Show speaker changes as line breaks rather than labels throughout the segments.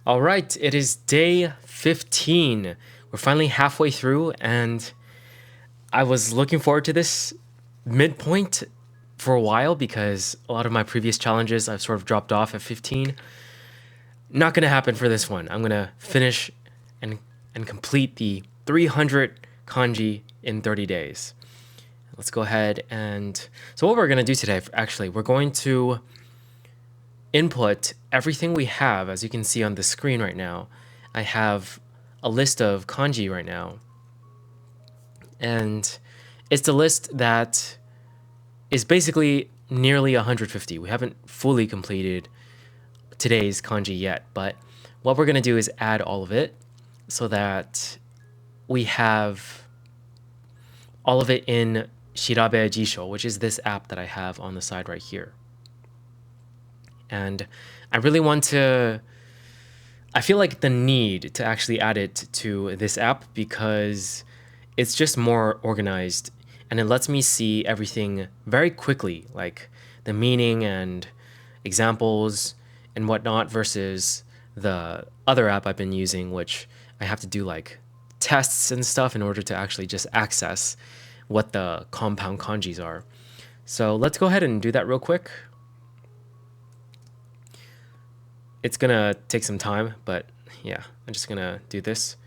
All right, it is day 15. We're finally halfway through, and I was looking forward to this midpoint for a while because a lot of my previous challenges I've sort of dropped off at 15. Not going to happen for this one. I'm going to finish and complete the 300 kanji in 30 days. Let's go ahead and so what we're going to do today, actually, we're going to input everything we have. As you can see on the screen right now, I have a list of kanji right now, and it's the list that is basically nearly 150. We haven't fully completed today's kanji yet, but what we're going to do is add all of it so that we have all of it in Shirabe Jisho, which is this app that I have on the side right here. And I really want to, I feel like the need to actually add it to this app because it's just more organized and it lets me see everything very quickly, like the meaning and examples and whatnot, versus the other app I've been using, which I have to do like tests and stuff in order to actually just access what the compound kanjis are. So let's go ahead and do that real quick. It's gonna take some time, but yeah, I'm just gonna do this.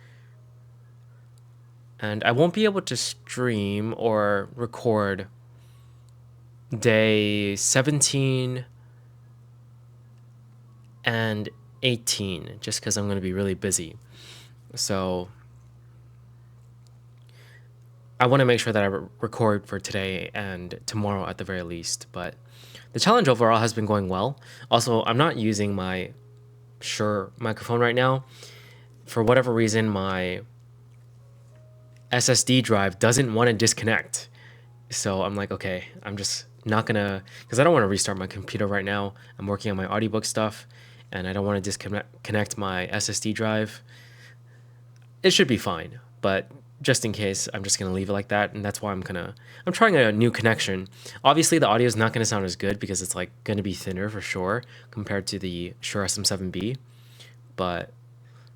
And I won't be able to stream or record day 17 and 18 just because I'm gonna be really busy. So I want to make sure that I record for today and tomorrow at the very least, but the challenge overall has been going well. Also, I'm not using my Shure microphone right now. For whatever reason, my SSD drive doesn't want to disconnect. So I'm like, okay, I'm just not gonna, because I don't want to restart my computer right now. I'm working on my audiobook stuff and I don't want to disconnect my SSD drive. It should be fine, but just in case, I'm just gonna leave it like that, and that's why I'm trying a new connection. Obviously, the audio is not gonna sound as good because it's like gonna be thinner for sure compared to the Shure SM7B, but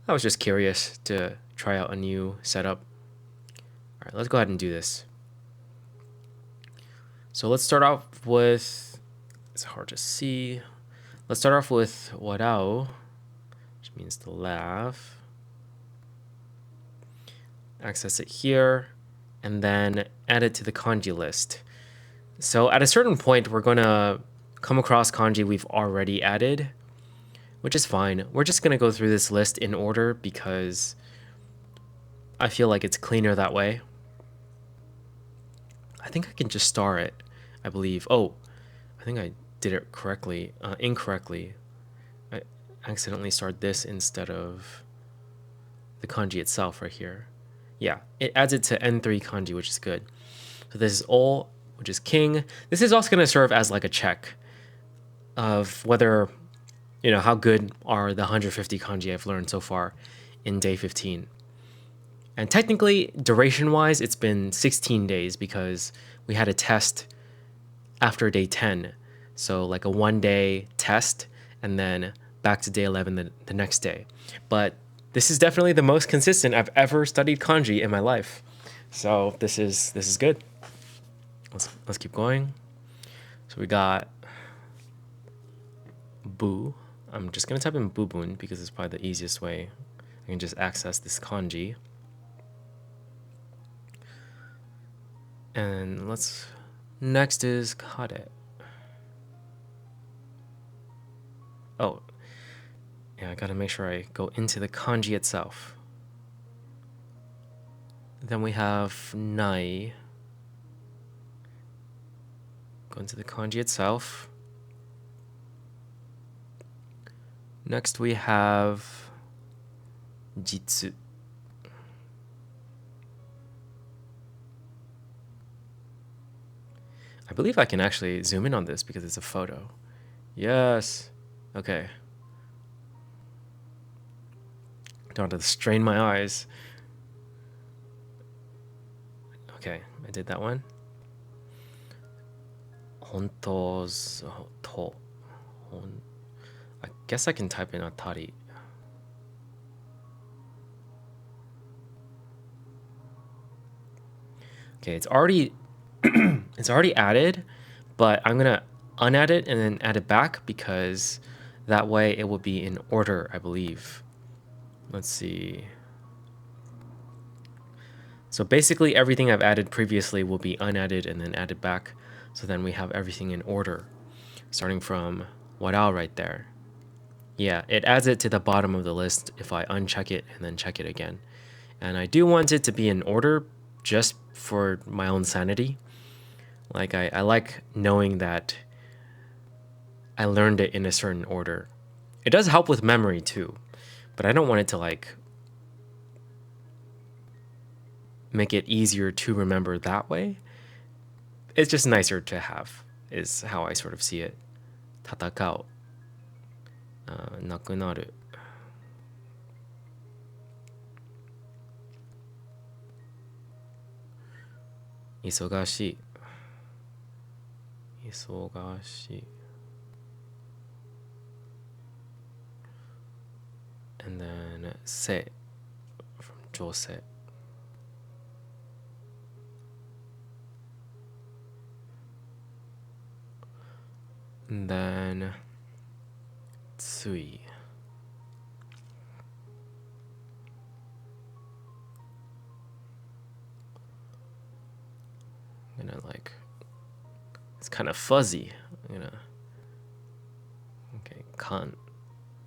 I was just curious to try out a new setup. All right, let's go ahead and do this. So let's start off with, it's hard to see. Let's start off with warao, which means to laugh. Access it here, and then add it to the kanji list. So at a certain point, we're going to come across kanji we've already added, which is fine. We're just going to go through this list in order because I feel like it's cleaner that way. I think I can just star it, I believe. Oh, I think I did it correctly, incorrectly. I accidentally starred this instead of the kanji itself right here. Yeah, it adds it to N3 kanji, which is good. So this is all, which is king. This is also going to serve as like a check of whether, you know, how good are the 150 kanji I've learned so far in day 15. And technically, duration-wise, it's been 16 days because we had a test after day 10. So like a 1-day test and then back to day 11 the next day. But this is definitely the most consistent I've ever studied kanji in my life. So this is good. Let's keep going. So we got bu. I'm just gonna type in bubun because it's probably the easiest way. I can just access this kanji. And next is kare. Oh, yeah, I gotta make sure I go into the kanji itself. Then we have nai. Go into the kanji itself. Next we have jitsu. I believe I can actually zoom in on this because it's a photo. Yes. Okay. Don't have to strain my eyes. Okay, I did that one. Honto's to. I guess I can type in atari. Okay, it's already it's already added, but I'm gonna unadd it and then add it back because that way it will be in order, I believe. Let's see. So basically everything I've added previously will be unadded and then added back. So then we have everything in order, starting from Wadao right there. Yeah, it adds it to the bottom of the list if I uncheck it and then check it again. And I do want it to be in order just for my own sanity. Like I like knowing that I learned it in a certain order. It does help with memory too, but I don't want it to like make it easier to remember that way. It's just nicer to have, is how I sort of see it. 戦う、なくなる、忙しい、忙しい。And then せ from 女性。And then つい。I'm gonna like, it's kind of fuzzy. I'm gonna, okay, kan.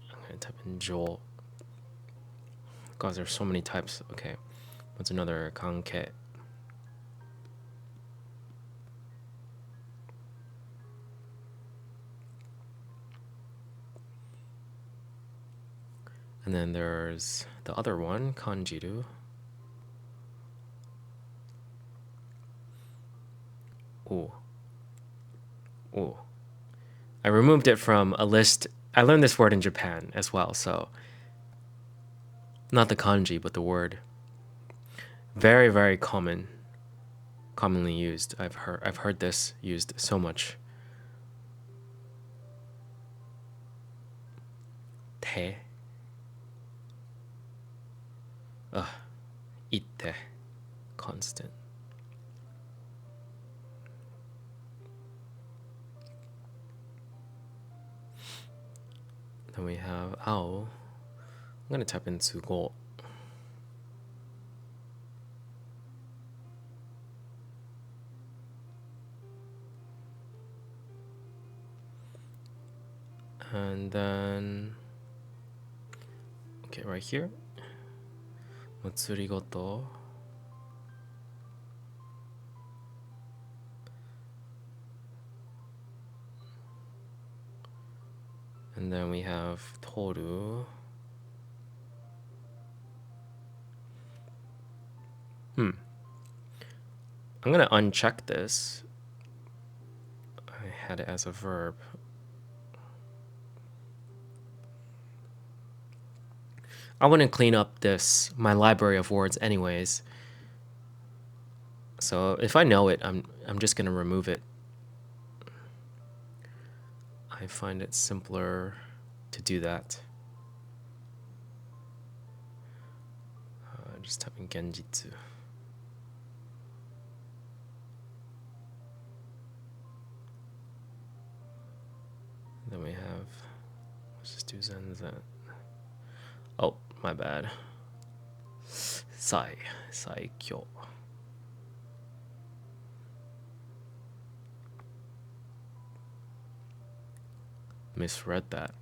I'm gonna type in Joel. God, there's so many types. Okay, what's another kanke? And then there's the other one, kanjiru. Ooh. Ooh. I removed it from a list. I learned this word in Japan as well, so not the kanji, but the word. Very, very commonly used. I've heard this used so much. Te. Itte. Constant. Then we have ao. I'm gonna type in tsugo. And then, okay, right here. Matsurigoto. And then we have toru. I'm gonna uncheck this. I had it as a verb. I want to clean up my library of words anyways. So if I know it, I'm just gonna remove it. I find it simpler to do that. Just type in genjitsu. Then we have, let's just do zenzen. Oh, my bad. Saikyo. Misread that.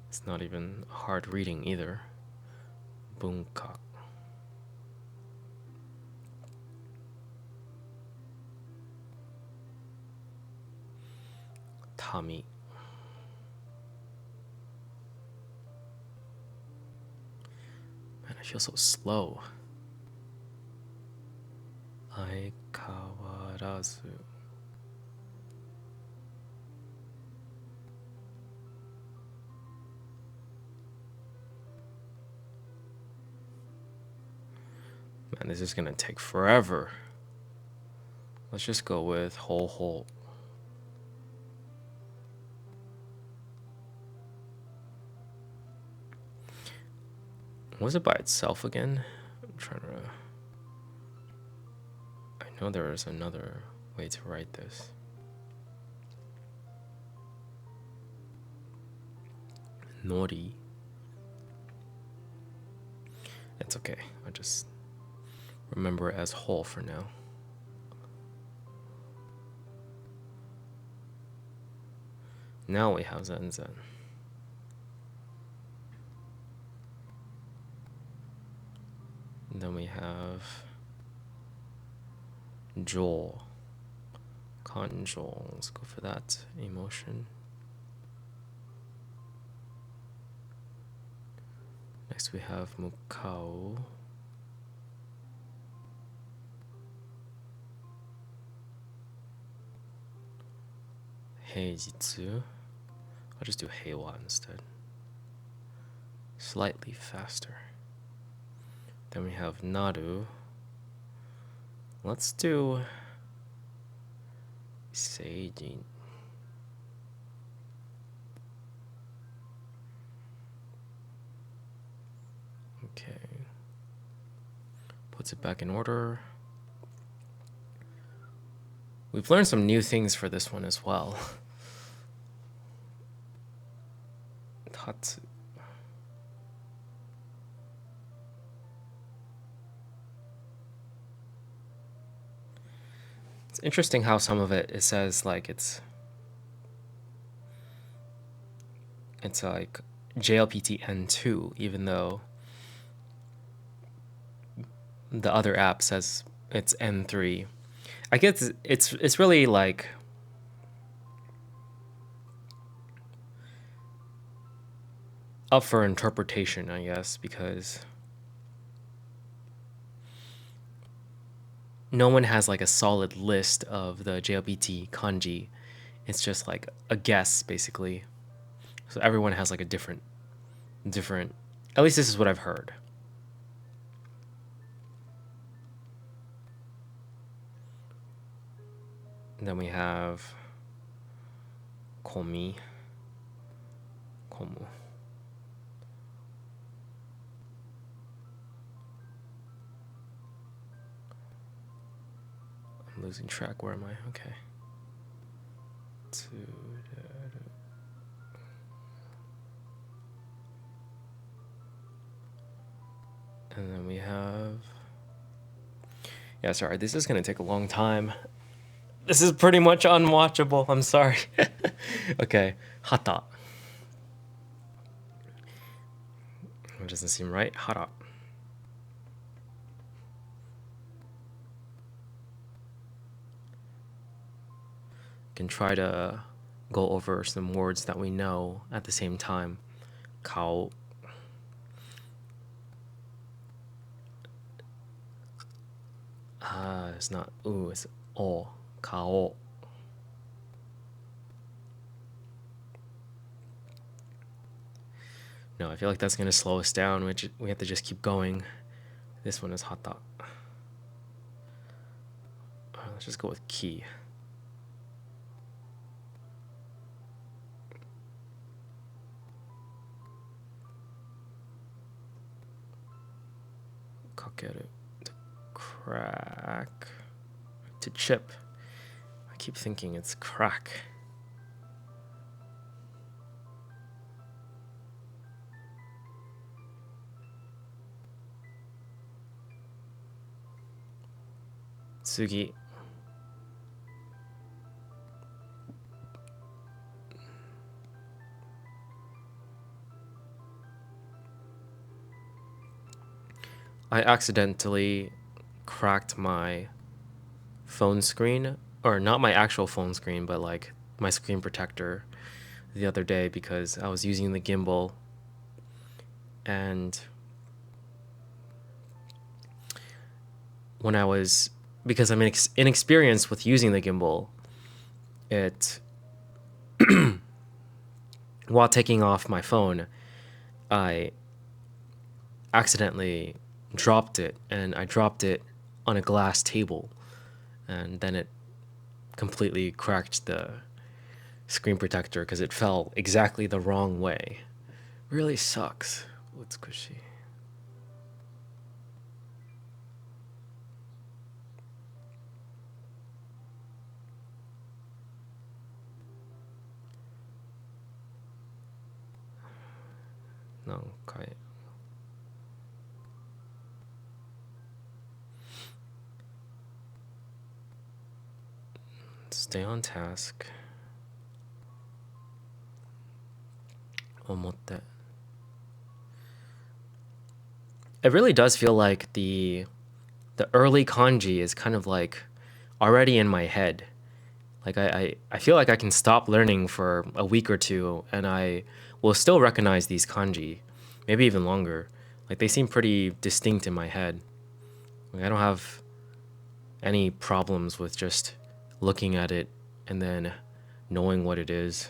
It's not even hard reading either. Bunka. Tami. Man, I feel so slow. Aikawarazu. Man, this is gonna take forever. Let's just go with whole. Was it by itself again? I'm trying to. know there is another way to write this. Nori. It's okay. I'll just remember it as whole for now. Now we have Zen Zen. And then we have Joel. Kanjo. Let's go for that emotion. Next we have Mukao. Heijitsu. I'll just do Heiwa instead. Slightly faster. Then we have Naru. Let's do Seijin. Okay. Puts it back in order. We've learned some new things for this one as well. Tatsu. It's interesting how some of it says like it's like JLPT N2, even though the other app says it's N3. I guess it's really like up for interpretation, I guess, because no one has like a solid list of the JLPT kanji. It's just like a guess, basically. So everyone has like a different, at least this is what I've heard. And then we have komi, komu. I'm losing track. Where am I? Okay. And then we have... Yeah, sorry, this is going to take a long time. This is pretty much unwatchable. I'm sorry. Okay, hata. It doesn't seem right. Hara. Can try to go over some words that we know at the same time. Kao. It's not ooh, it's o. Kao. No, I feel like that's gonna slow us down, which we have to just keep going. This one is hata. Let's just go with ki. Kakeru. To crack. To chip. I keep thinking it's crack. Tsugi. I accidentally cracked my phone screen, or not my actual phone screen, but like my screen protector the other day because I was using the gimbal, and when I was, because I'm inexperienced with using the gimbal, it while taking off my phone, I accidentally dropped it, and I dropped it on a glass table, and then it completely cracked the screen protector because it fell exactly the wrong way. Really sucks. Utsukushi. nankai. Stay on task. Omotte. It really does feel like the early kanji is kind of like already in my head. Like I feel like I can stop learning for a week or two and I will still recognize these kanji, maybe even longer. Like they seem pretty distinct in my head. Like I don't have any problems with just looking at it and then knowing what it is.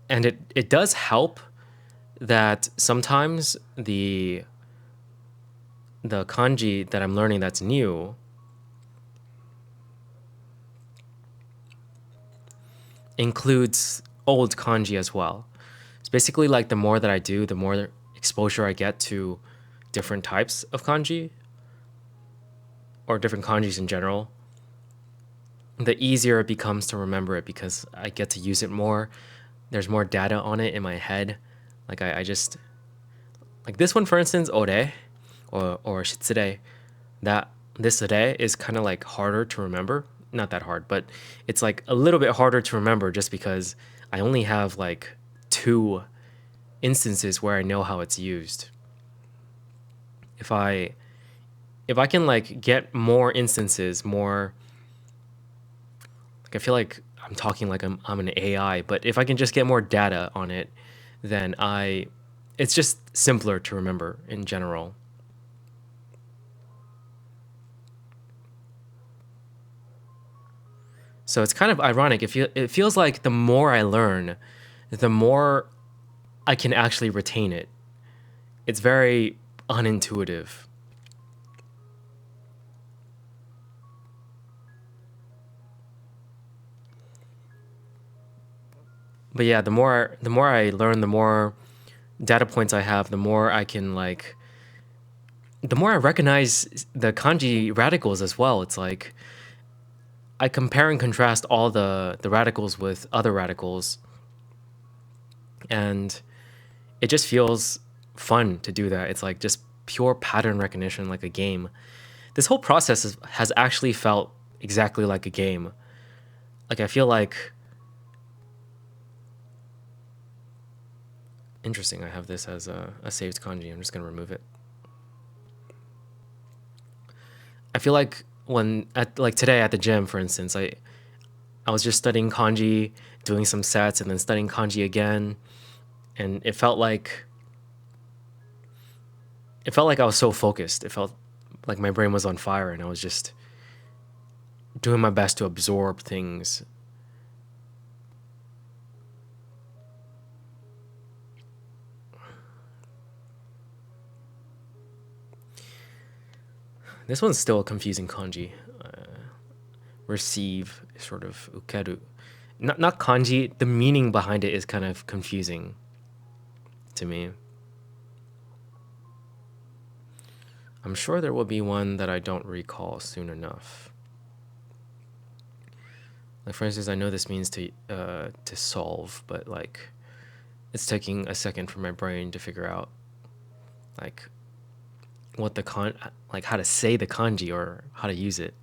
And it does help that sometimes the kanji that I'm learning that's new includes old kanji as well. It's basically like the more that I do, the more exposure I get to different types of kanji or different kanjis in general, the easier it becomes to remember it because I get to use it more. There's more data on it in my head. Like I just like this one for instance, ore or shitsure, that this ore is kind of like harder to remember. Not that hard, but it's like a little bit harder to remember just because I only have like 2 instances where I know how it's used. If I can like get more instances, more like I feel like I'm talking like I'm an AI, but if I can just get more data on it, then it's just simpler to remember in general. So it's kind of ironic. It feels like the more I learn, the more I can actually retain it. It's very unintuitive. But yeah, the more I learn, the more data points I have, the more I can like the more I recognize the kanji radicals as well. It's like I compare and contrast all the radicals with other radicals, and it just feels fun to do that. It's like just pure pattern recognition, like a game. This whole process has actually felt exactly like a game. Like I feel like interesting. I have this as a saved kanji. I'm just gonna remove it. I feel like when at like today at the gym, for instance, I was just studying kanji, doing some sets, and then studying kanji again, and it felt like I was so focused. It felt like my brain was on fire, and I was just doing my best to absorb things. This one's still a confusing kanji. Receive, sort of ukeru. Not kanji. The meaning behind it is kind of confusing to me. I'm sure there will be one that I don't recall soon enough. Like for instance, I know this means to solve, but like it's taking a second for my brain to figure out like what like how to say the kanji or how to use it.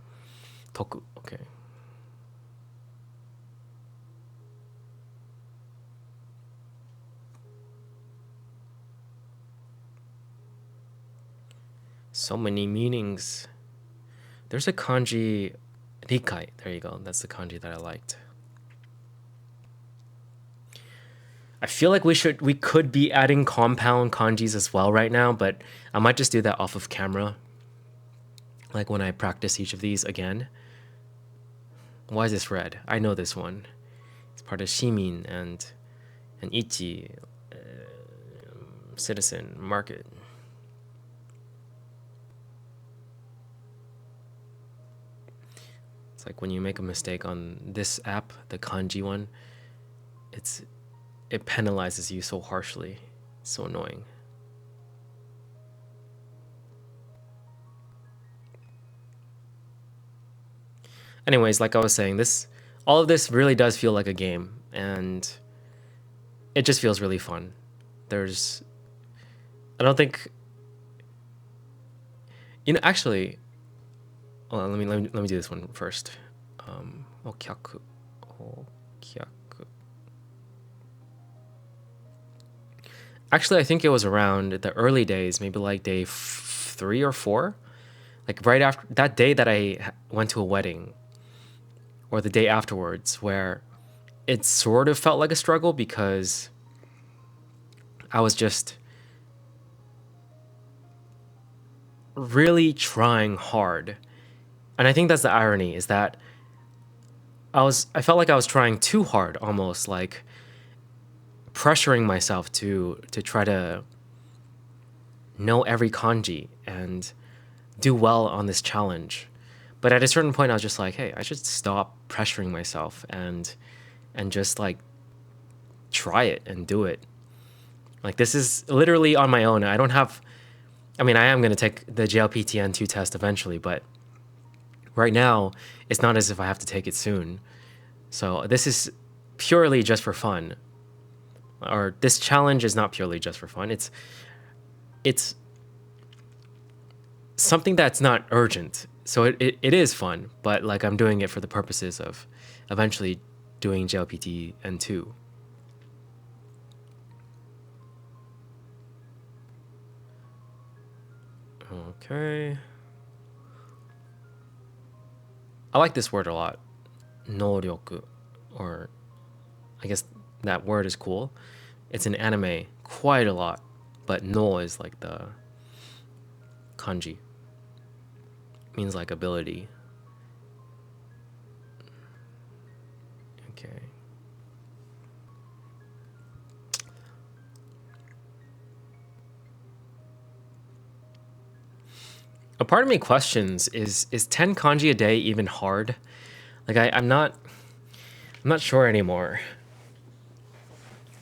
Toku. Okay. So many meanings. There's a kanji rikai. There you go. That's the kanji that I liked. I feel like we could be adding compound kanjis as well right now, but I might just do that off of camera. Like when I practice each of these again. Why is this red? I know this one. It's part of shimin and ichi, citizen, market. It's like when you make a mistake on this app, the kanji one, it penalizes you so harshly. It's so annoying. Anyways, like I was saying, all of this really does feel like a game, and it just feels really fun. There's I don't think actually. Well, let me do this one first. Okyaku, okyaku. Actually, I think it was around the early days, maybe like day 3 or 4, like right after that day that I went to a wedding, or the day afterwards, where it sort of felt like a struggle because I was just really trying hard. And I think that's the irony, is that I felt like I was trying too hard, almost like pressuring myself to try to know every kanji and do well on this challenge. But at a certain point I was just like, hey, I should stop pressuring myself and just like try it and do it. Like, this is literally on my own. I mean, I am going to take the JLPTN2 test eventually, but right now it's not as if I have to take it soon. So this is purely just for fun. Or this challenge is not purely just for fun. It's something that's not urgent. So it is fun, but like I'm doing it for the purposes of eventually doing JLPT N2. Okay. I like this word a lot. 能力, or I guess that word is cool. It's in anime quite a lot, but no is like the kanji. It means like ability. Okay. A part of me questions, is 10 kanji a day even hard? Like I'm not sure anymore.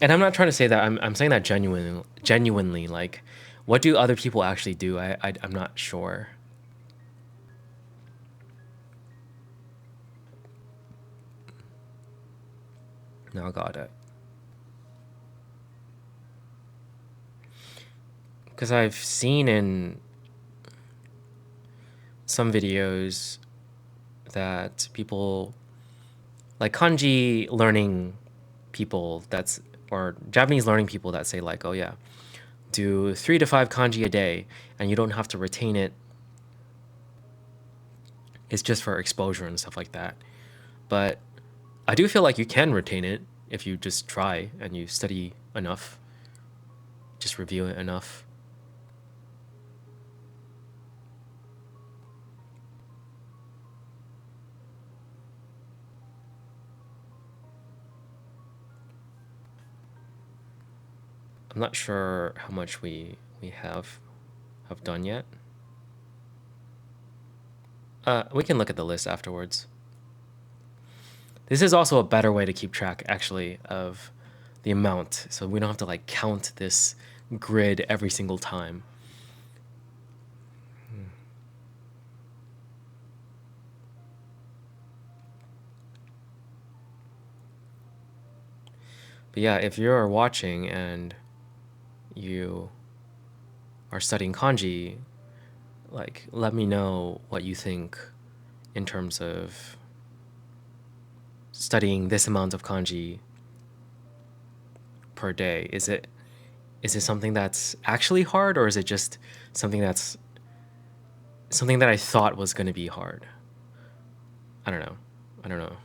And I'm not trying to say that. I'm saying that genuinely. Like, what do other people actually do? I'm not sure. No, got it. Because I've seen in some videos that people, like kanji learning people, or Japanese learning people, that say like, oh yeah, do 3 to 5 kanji a day, and you don't have to retain it. It's just for exposure and stuff like that. But I do feel like you can retain it if you just try and you study enough, just review it enough. I'm not sure how much we have done yet. We can look at the list afterwards. This is also a better way to keep track, actually, of the amount, so we don't have to like count this grid every single time. But yeah, if you're watching and you are studying kanji, like, let me know what you think in terms of studying this amount of kanji per day. Is it something that's actually hard, or is it just something that I thought was going to be hard? I don't know. I don't know.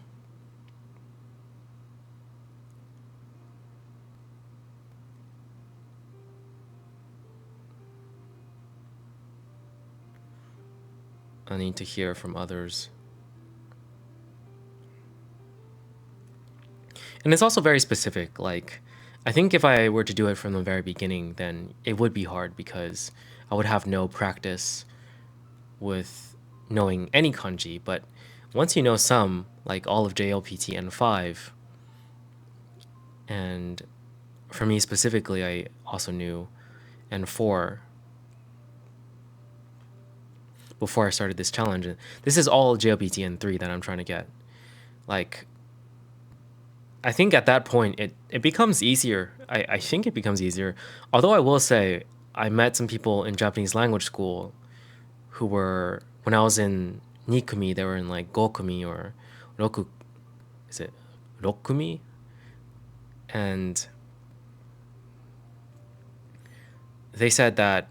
I need to hear from others. And it's also very specific. Like, I think if I were to do it from the very beginning, then it would be hard because I would have no practice with knowing any kanji. But once you know some, like all of JLPT N5, and for me specifically, I also knew N4 before I started this challenge. And this is all JLPT N3 that I'm trying to get. Like, I think at that point it becomes easier. I think it becomes easier. Although I will say I met some people in Japanese language school who were, when I was in Nikumi, they were in like Gokumi or Roku, is it Rokumi? And they said that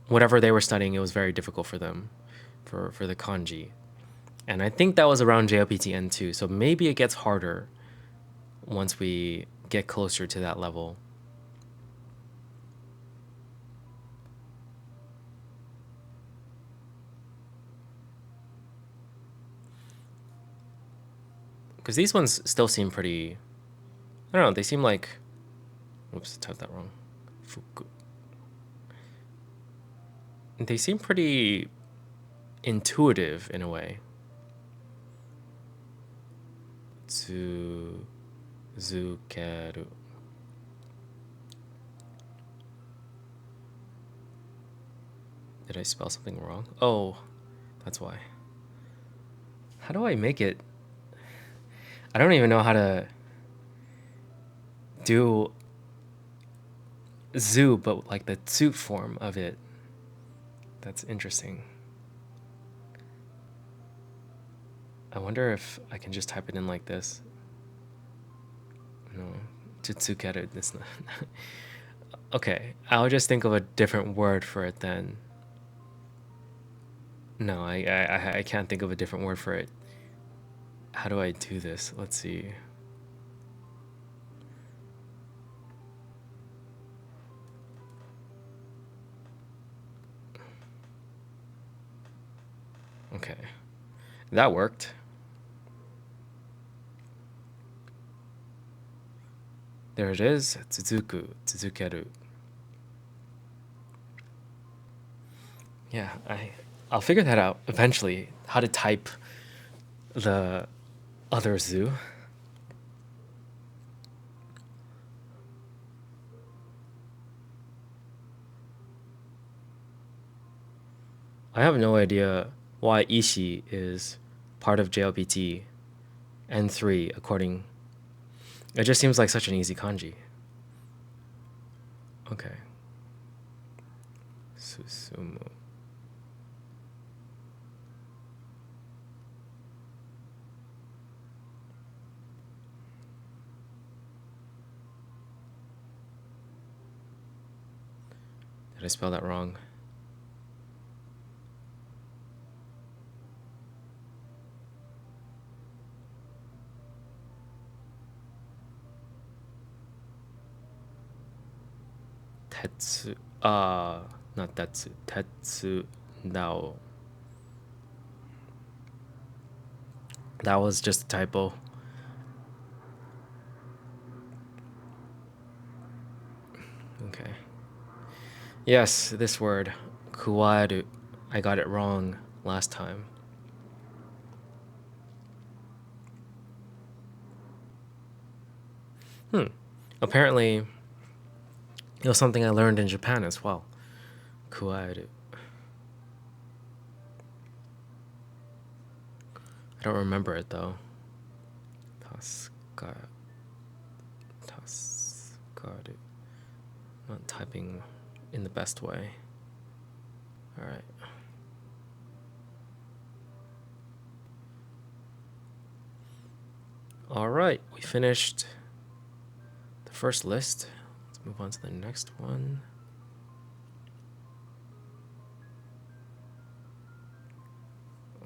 whatever they were studying, it was very difficult for them for the kanji. And I think that was around JLPT N2. So maybe it gets harder once we get closer to that level. Because these ones still seem pretty, I don't know, they seem like, oops, I typed that wrong. Fuku. They seem pretty intuitive in a way. Tsuzukeru. Did I spell something wrong? Oh, that's why. How do I make it? I don't even know how to do zoo, but like the tsu form of it. That's interesting. I wonder if I can just type it in like this. No, Jutsukeru. It's not. Okay, I'll just think of a different word for it then. No, I can't think of a different word for it. How do I do this? Let's see. Okay, that worked. There it is. Tsuzukeru. Yeah, I'll figure that out eventually. How to type the other zoo. I have no idea why Ishi is part of JLPT N3 according. It just seems like such an easy kanji. Okay. Susumu. Did I spell that wrong? Tetsu. Not Tetsu. Tetsu Nao. That was just a typo. Okay. Yes, this word, kuwaru. I got it wrong last time. Apparently, it was something I learned in Japan as well. Kuwaru. I don't remember it though. Taskaru. Not typing in the best way. All right. All right, we finished the first list. Let's move on to the next one.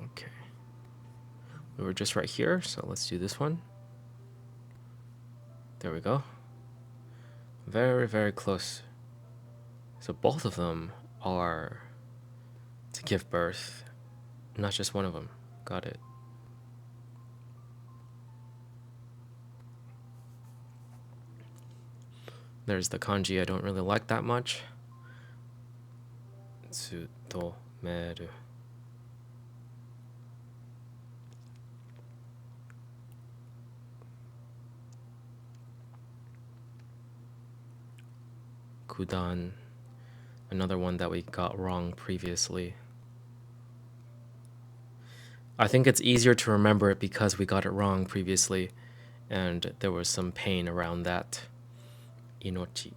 Okay. We were just right here, so let's do this one. There we go. Very, very close. So both of them are to give birth, not just one of them. Got it. There's the kanji I don't really like that much. Tsutomeru. Kudan. Another one that we got wrong previously. I think it's easier to remember it because we got it wrong previously, and there was some pain around that. Inochi.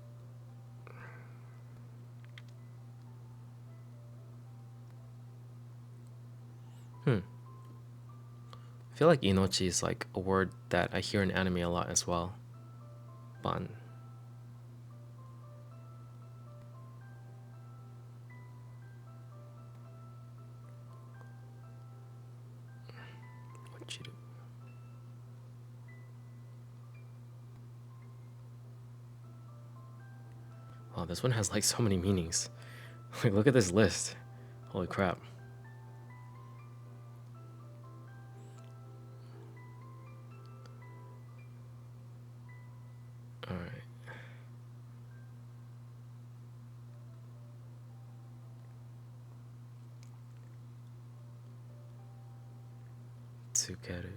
I feel like inochi is like a word that I hear in anime a lot as well. Ban. Ochiru. Wow, this one has like so many meanings. Like, look at this list. Holy crap. Alright. Tsukeru.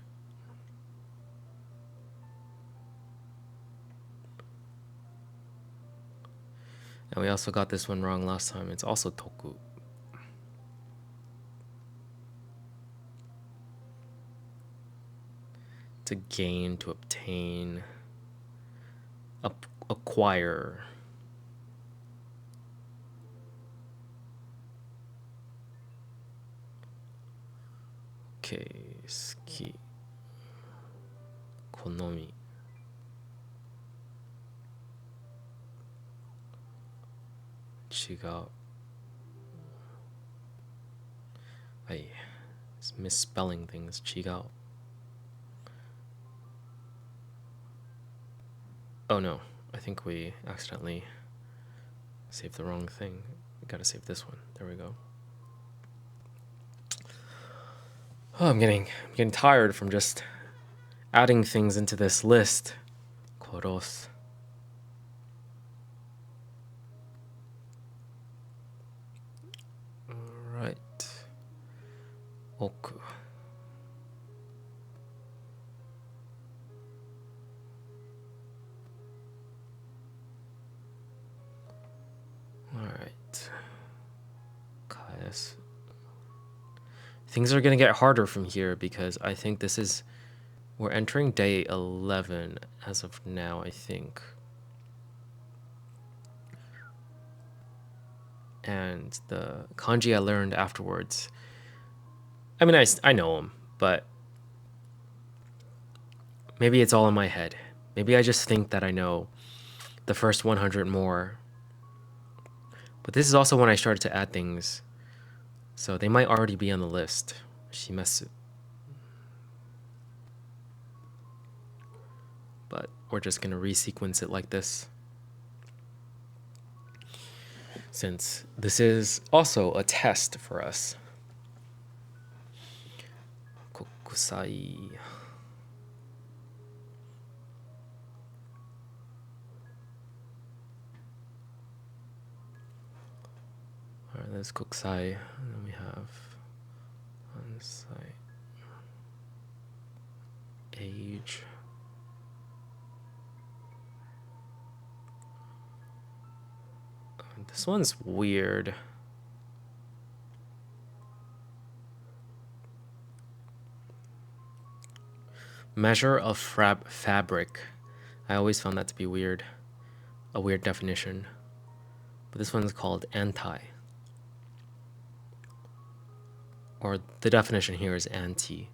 And we also got this one wrong last time. It's also toku. To gain, to obtain, acquire. Okay, ski. Konomi. Chigao. I misspelling things. Chigao. Oh no, I think we accidentally saved the wrong thing. We gotta save this one. There we go. Oh, I'm getting tired from just adding things into this list. Koros. Alright. Oku. Alright. Kaesu. Things are gonna get harder from here because I think we're entering day 11 as of now, I think. And the kanji I learned afterwards, I mean, I know them, but maybe it's all in my head. Maybe I just think that I know the first 100 more. But this is also when I started to add things, so they might already be on the list. Shimasu. But we're just gonna resequence it like this, since this is also a test for us. Kokusai. Alright, there's kokusai, and then we have on-site age. This one's weird. Measure of fabric. I always found that to be weird. A weird definition. But this one's called anti. Or the definition here is anti.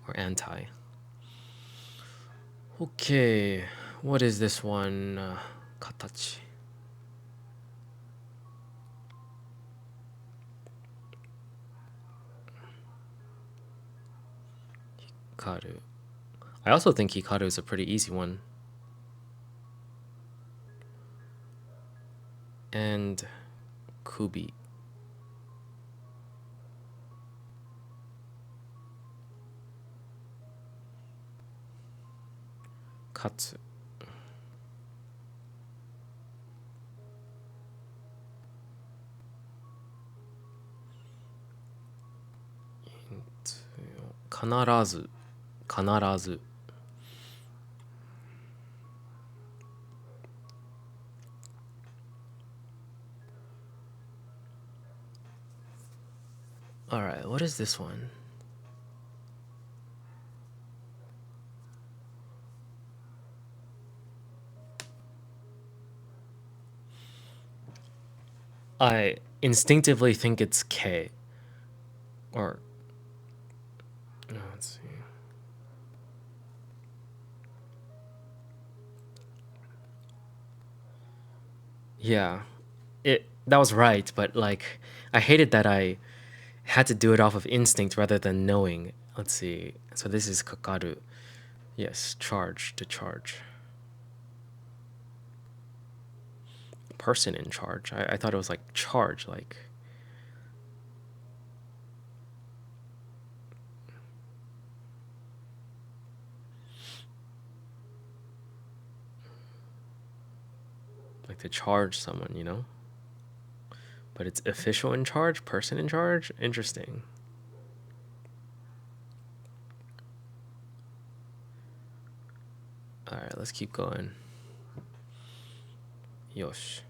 Or anti. Okay. What is this one? Katachi. Hikaru. I also think Hikaru is a pretty easy one. And Kubi. Katsu. Kanarazu. Kanarazu. Alright, what is this one? I instinctively think it's K. Or, no, let's see. Yeah, that was right, but like, I hated that I had to do it off of instinct rather than knowing. Let's see. So this is kakaru. Yes, charge, to charge. Person in charge. I thought it was like charge, like. Like to charge someone, you know? But it's official in charge, person in charge? Interesting. Alright, let's keep going. Yosh.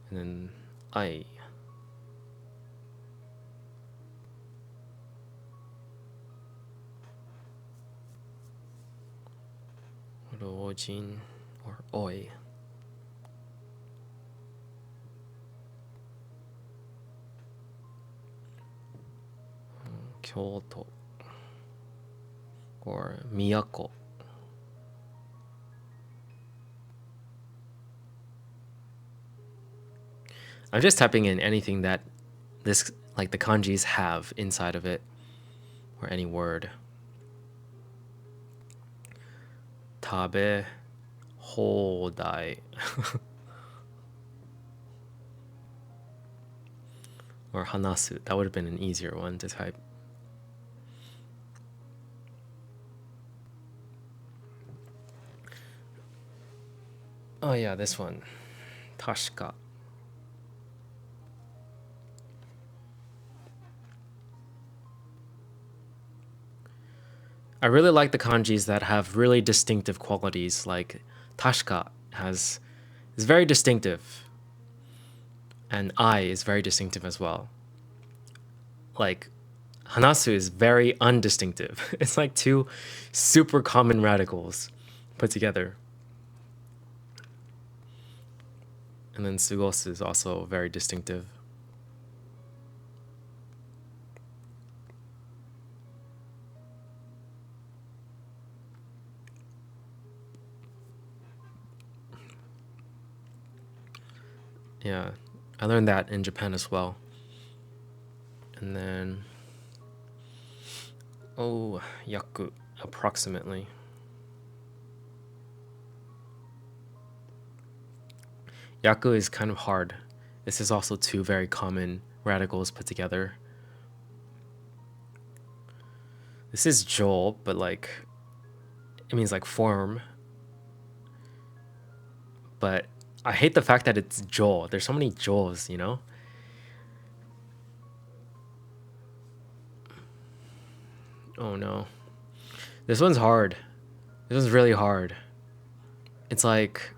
And then I. Rojin or oi. Kyoto or Miyako. I'm just typing in anything that this like the kanjis have inside of it or any word. Tabe hodai or hanasu. That would have been an easier one to type. Oh yeah, this one. Tashika. I really like the kanjis that have really distinctive qualities. Like Tashika is very distinctive, and I is very distinctive as well. Like Hanasu is very undistinctive. It's like two super common radicals put together. And then Sugosu is also very distinctive. Yeah, I learned that in Japan as well. And then, oh, yaku, approximately. Yaku is kind of hard. This is also two very common radicals put together. This is Joel, but like, it means like form. But I hate the fact that it's Joel. There's so many Joels, you know? Oh no. This one's hard. This one's really hard. It's like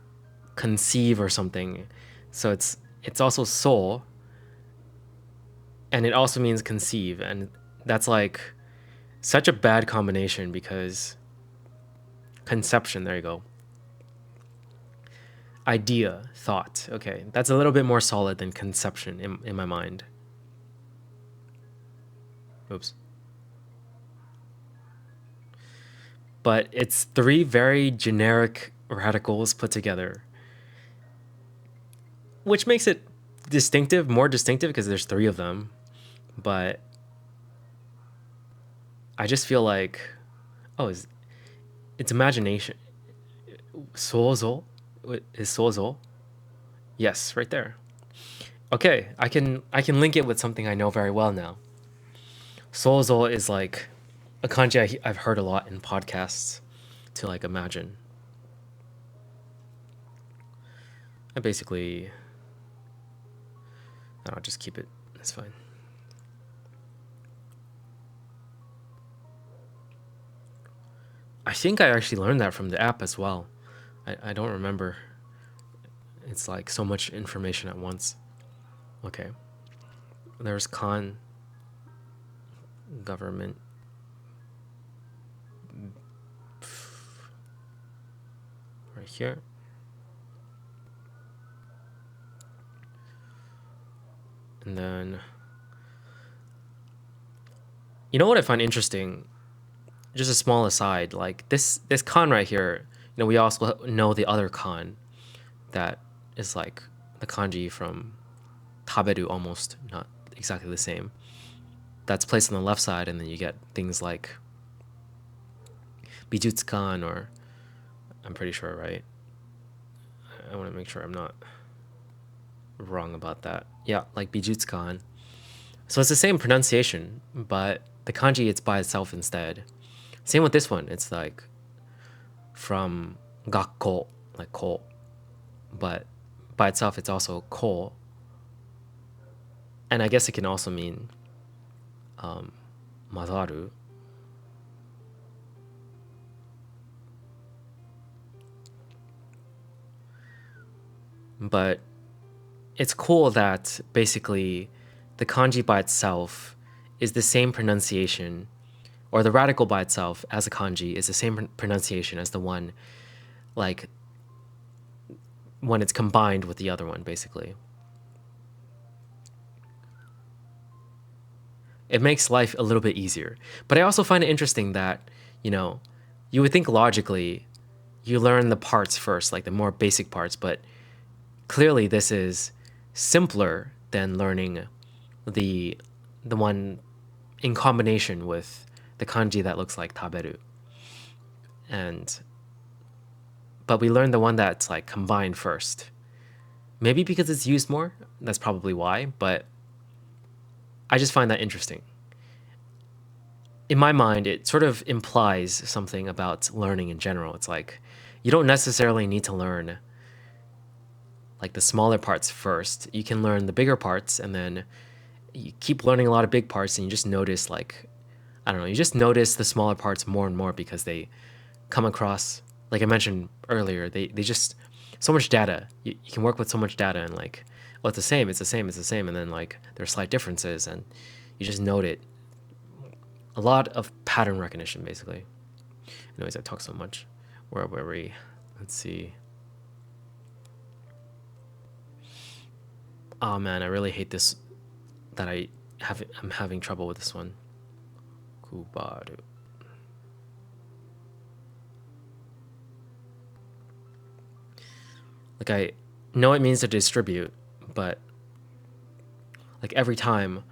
conceive or something. So it's also soul, and it also means conceive, and that's like such a bad combination because conception, there you go. Idea, thought. Okay, that's a little bit more solid than conception in my mind. Oops. But it's three very generic radicals put together, which makes it distinctive, more distinctive because there's three of them. But I just feel like, oh, it's imagination. Sozo is sozo. Yes, right there. Okay, I can link it with something I know very well now. Sozo is like a kanji I've heard a lot in podcasts to like imagine. I basically, I'll just keep it. It's fine. I think I actually learned that from the app as well. I don't remember. It's like so much information at once. Okay. There's con government here. And then, you know what I find interesting? Just a small aside, like this kan right here, you know, we also know the other kan that is like the kanji from taberu, almost, not exactly the same. That's placed on the left side, and then you get things like bijutsukan, or I'm pretty sure, right? I want to make sure I'm not wrong about that. Yeah, like bijutsukan. So it's the same pronunciation, but the kanji, it's by itself instead. Same with this one. It's like from gakko, like ko, but by itself it's also ko. And I guess it can also mean madaru. But it's cool that basically the kanji by itself is the same pronunciation, or the radical by itself as a kanji is the same pronunciation as the one, like, when it's combined with the other one, basically. It makes life a little bit easier. But I also find it interesting that, you know, you would think logically you learn the parts first, like the more basic parts, but clearly this is simpler than learning the one in combination with the kanji that looks like taberu. But we learn the one that's like combined first. Maybe because it's used more, that's probably why, but I just find that interesting. In my mind, it sort of implies something about learning in general. It's like you don't necessarily need to learn like the smaller parts first. You can learn the bigger parts, and then you keep learning a lot of big parts, and you just notice, like, I don't know, you just notice the smaller parts more and more because they come across, like I mentioned earlier, they just, so much data. You can work with so much data, and like, well, it's the same, it's the same, it's the same, and then like there's slight differences, and you just note it. A lot of pattern recognition, basically. Anyways, I talk so much. Where were we? Let's see. Oh man, I really hate this. I'm having trouble with this one. Kubaru. Like, I know it means to distribute, but like every time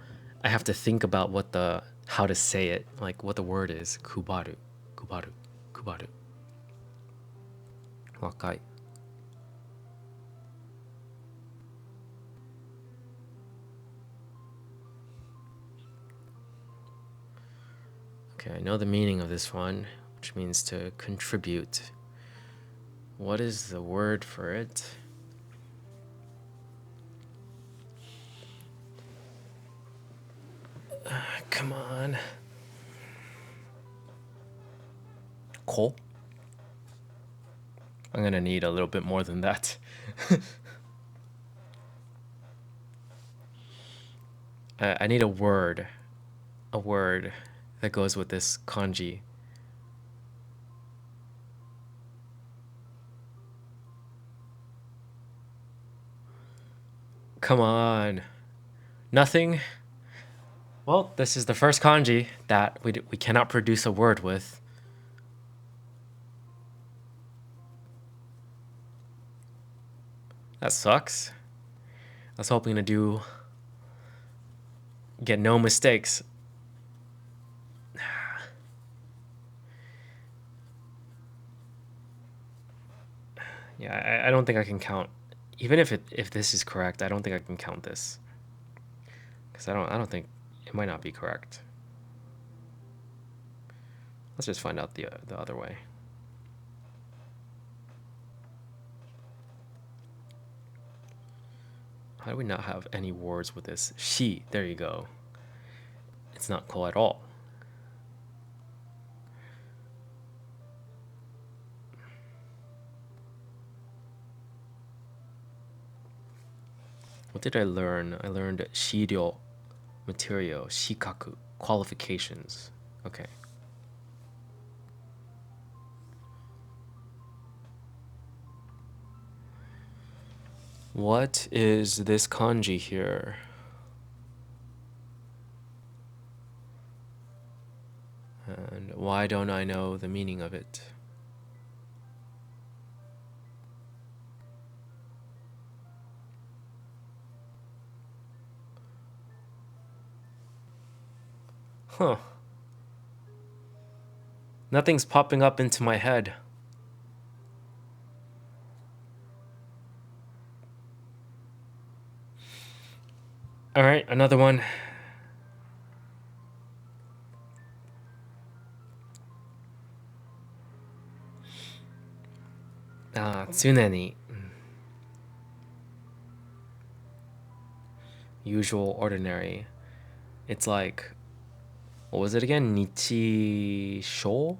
I have to think about how to say it, like what the word is. Kubaru, kubaru, kubaru. Wakai. Okay, I know the meaning of this one, which means to contribute. What is the word for it? Come on. Ko? I'm gonna need a little bit more than that. I need a word that goes with this kanji. Come on. Nothing? Well, this is the first kanji that we cannot produce a word with. That sucks. I was hoping to get no mistakes. Yeah, I don't think I can count. Even if this is correct, I don't think I can count this. Because I don't think it might not be correct. Let's just find out the other way. How do we not have any words with this? She, there you go. It's not ko at all. What did I learn? I learned shiryo, material, shikaku, qualifications. Okay. What is this kanji here? And why don't I know the meaning of it? Huh. Nothing's popping up into my head. All right, another one. Tsuneni. Usual, ordinary. It's like, what was it again? Nichi sho?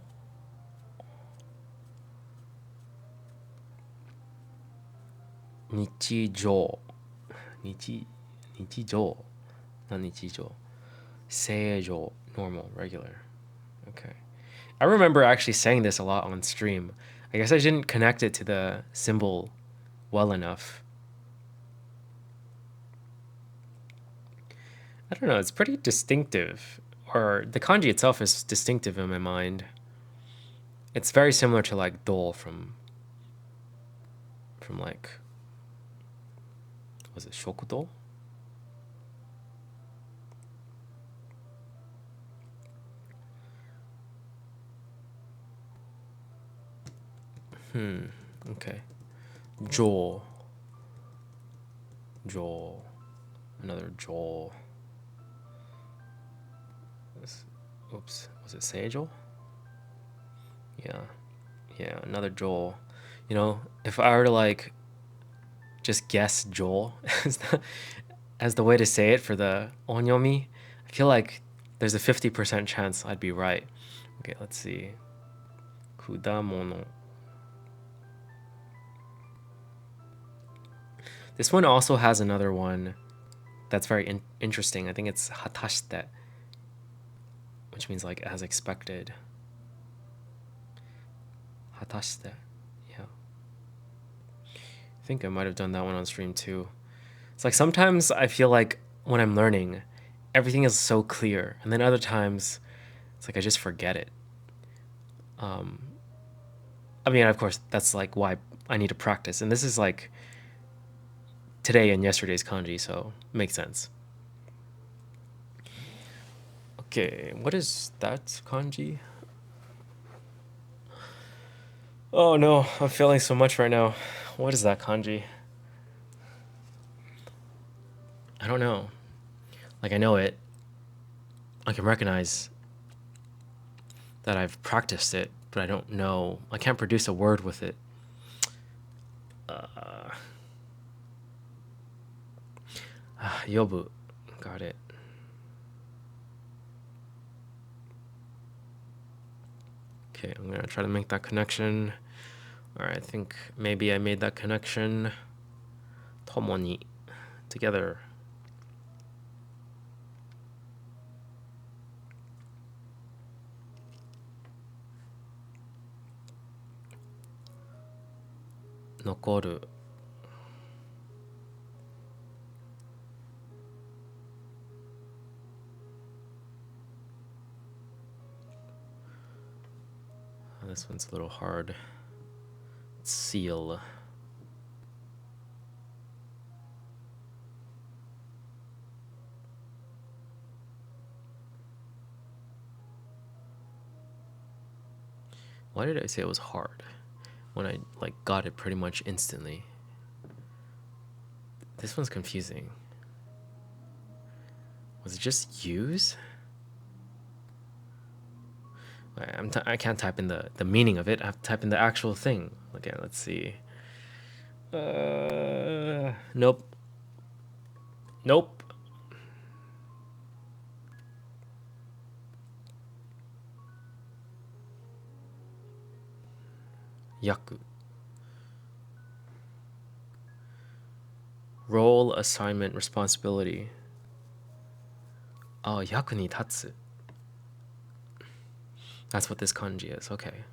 Nichijo. Nichijo. Not nichijo. Seijo. Normal, regular. Okay. I remember actually saying this a lot on stream. I guess I didn't connect it to the symbol well enough. I don't know, it's pretty distinctive. Or the kanji itself is distinctive in my mind. It's very similar to like do from like, was it shokudo? Okay. Jo. Another jo. Oops, was it Seijo? Yeah, another Joel. You know, if I were to like just guess Joel as the way to say it for the onyomi, I feel like there's a 50% chance I'd be right. Okay, let's see. Kudamono. This one also has another one that's very interesting. I think it's hatashite, which means like as expected. Hatashite. Yeah. I think I might have done that one on stream too. It's like sometimes I feel like when I'm learning, everything is so clear, and then other times it's like I just forget it. I mean, of course, that's like why I need to practice, and this is like today and yesterday's kanji, so makes sense. Okay, what is that kanji? Oh no, I'm failing so much right now. What is that kanji? I don't know. Like I know it. I can recognize that I've practiced it, but I don't know. I can't produce a word with it. Yobu. Got it. Okay, I'm gonna try to make that connection. All right, I think maybe I made that connection. Tomoni. Together. Nokoru. This one's a little hard. Seal. Why did I say it was hard when I like got it pretty much instantly? This one's confusing. Was it just use? I can't type in the meaning of it. I have to type in the actual thing. Okay, let's see. Nope. Nope. Yaku. Role, assignment, responsibility. Oh, yaku ni tatsu. That's what this kanji is. Okay.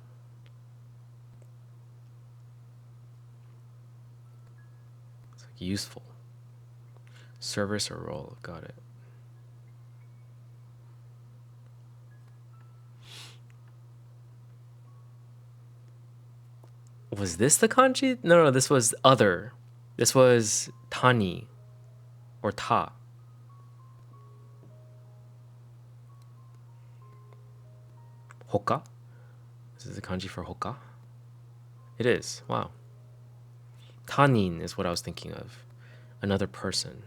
So useful. Service or role. Got it. Was this the kanji? No, this was other. This was tani or ta. Hoka? This is the kanji for hoka? It is. Wow. Tanin is what I was thinking of. Another person.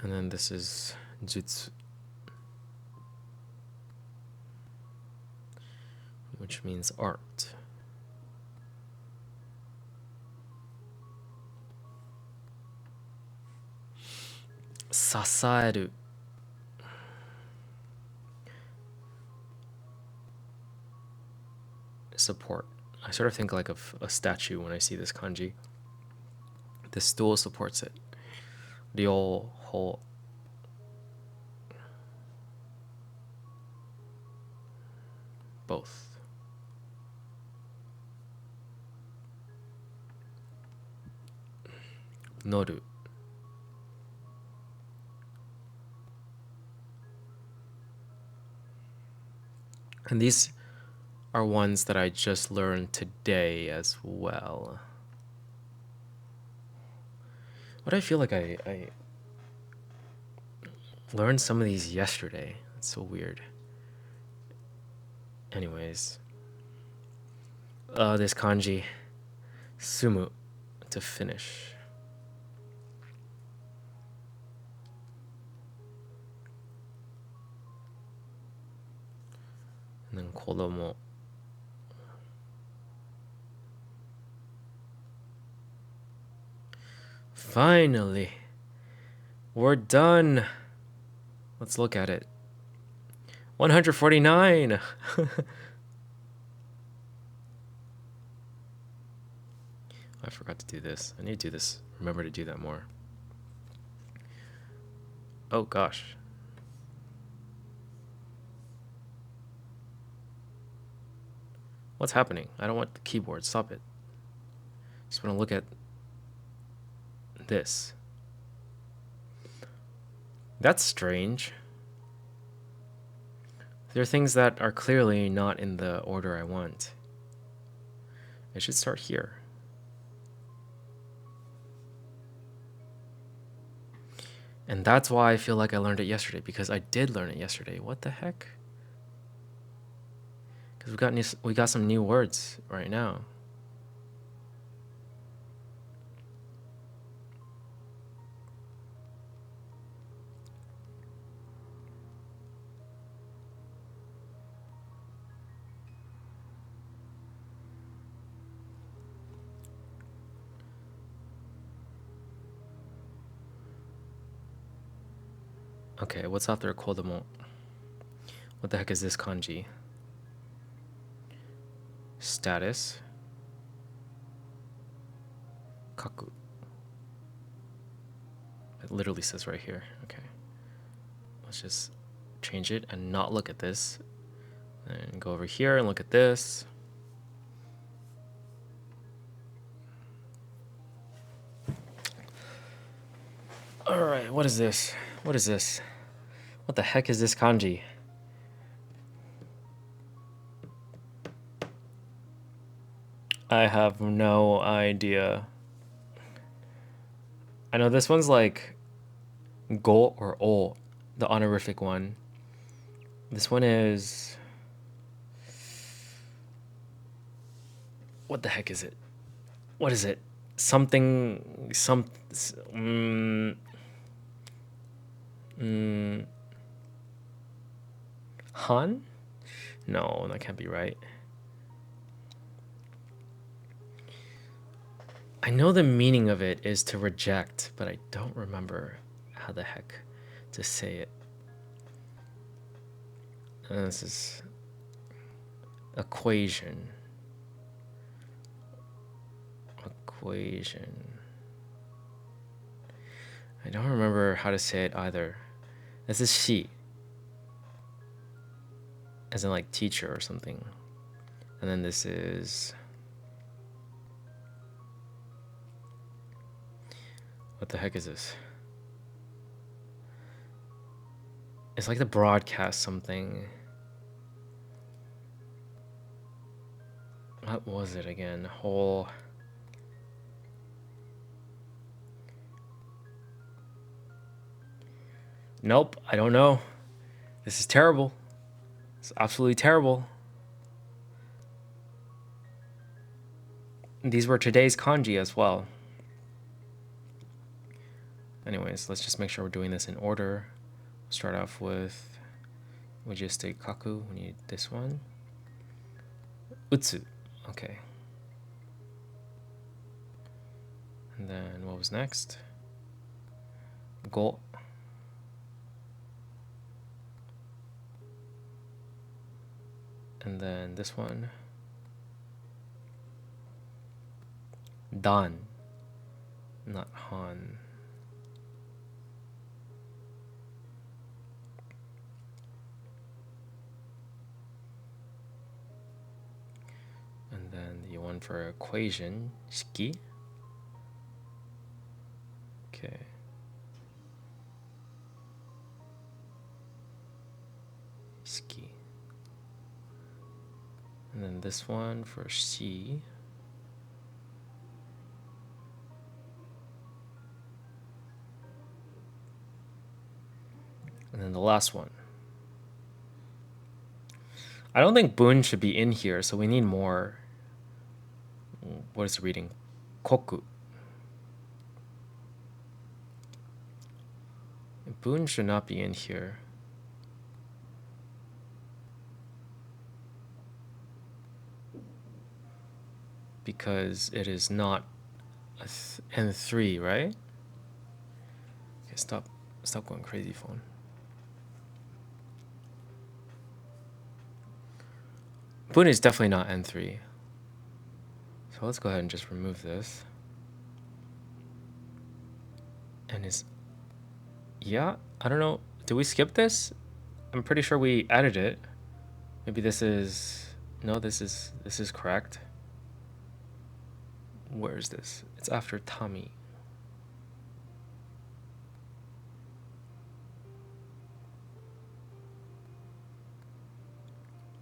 And then this is jutsu, which means art. Sasaeru. Support. I sort of think like of a statue when I see this kanji. The stool supports it. Ryo ho. Both. Noru. And these are ones that I just learned today as well. But I feel like I learned some of these yesterday. It's so weird. Anyways. This kanji. Sumu. To finish. And then kodomo. Finally, we're done. Let's look at it. 149. I forgot to do this. I need to do this. Remember to do that more. Oh gosh. What's happening? I don't want the keyboard. Stop it. Just want to look at this. That's strange. There are things that are clearly not in the order I want. I should start here. And that's why I feel like I learned it yesterday, because I did learn it yesterday. What the heck? Because we got some new words right now. Okay, what's after kodomo? What the heck is this kanji? Status. Kaku. It literally says right here. Okay. Let's just change it and not look at this. And go over here and look at this. Alright, what is this? What is this? What the heck is this kanji? I have no idea. I know this one's like go or o, the honorific one. This one is... What the heck is it? What is it? Something... Han? No, that can't be right. I know the meaning of it is to reject, but I don't remember how the heck to say it. This is equation. Equation. I don't remember how to say it either. This is she. As in like teacher or something. And then this is What the heck is this? It's like the broadcast something. What was it again? Whole. Nope, I don't know. This is terrible. It's absolutely terrible. These were today's kanji as well. Anyways, let's just make sure we're doing this in order. Start off with, we just did kaku. We need this one. Utsu. Okay. And then what was next? Go. And then this one. Dan. Not Han. And then the one for equation, shiki. Okay. Shiki. And then this one for shi. And then the last one. I don't think bun should be in here, so we need more. What is the reading? Koku. Bun should not be in here. Because it is not a N3, right? Okay, stop going crazy, phone. Bun is definitely not N3. So let's go ahead and just remove this. And is, yeah, I don't know. Did we skip this? I'm pretty sure we added it. Maybe this is, no, this is correct. Where is this? It's after Tommy.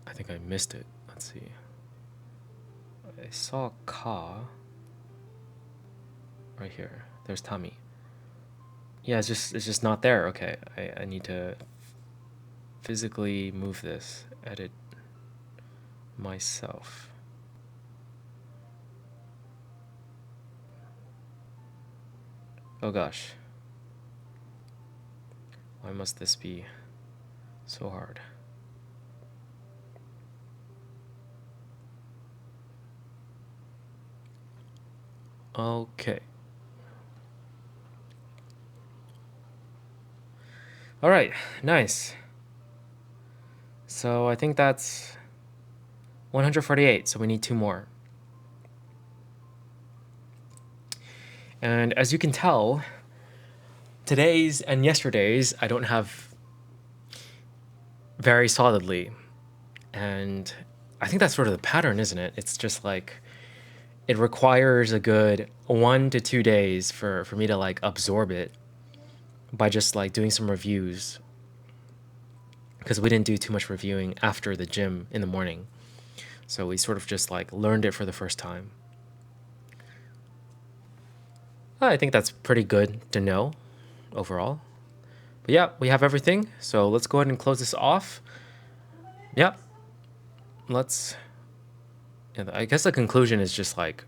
I think I missed it. Let's see. I saw Ka right here. There's Tommy. Yeah, it's just not there. Okay, I need to physically move this, edit myself. Oh gosh. Why must this be so hard? Okay. All right, nice. So I think that's 148, so we need 2 more. And as you can tell, today's and yesterday's I don't have very solidly. And I think that's sort of the pattern, isn't it? It's just like, it requires a good 1 to 2 days for me to like absorb it by just like doing some reviews, because we didn't do too much reviewing after the gym in the morning. So we sort of just like learned it for the first time. I think that's pretty good to know overall. But yeah, we have everything. So let's go ahead and close this off. Yeah. Let's, yeah, I guess the conclusion is just like,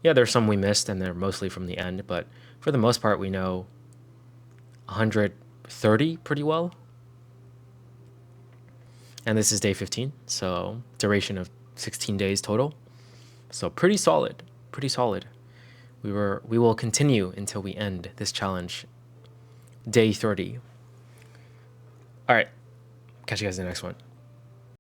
yeah, there's some we missed and they're mostly from the end, but for the most part, we know 130 pretty well. And this is day 15, so duration of 16 days total. So pretty solid, pretty solid. We will continue until we end this challenge, day 30. All right, catch you guys in the next one.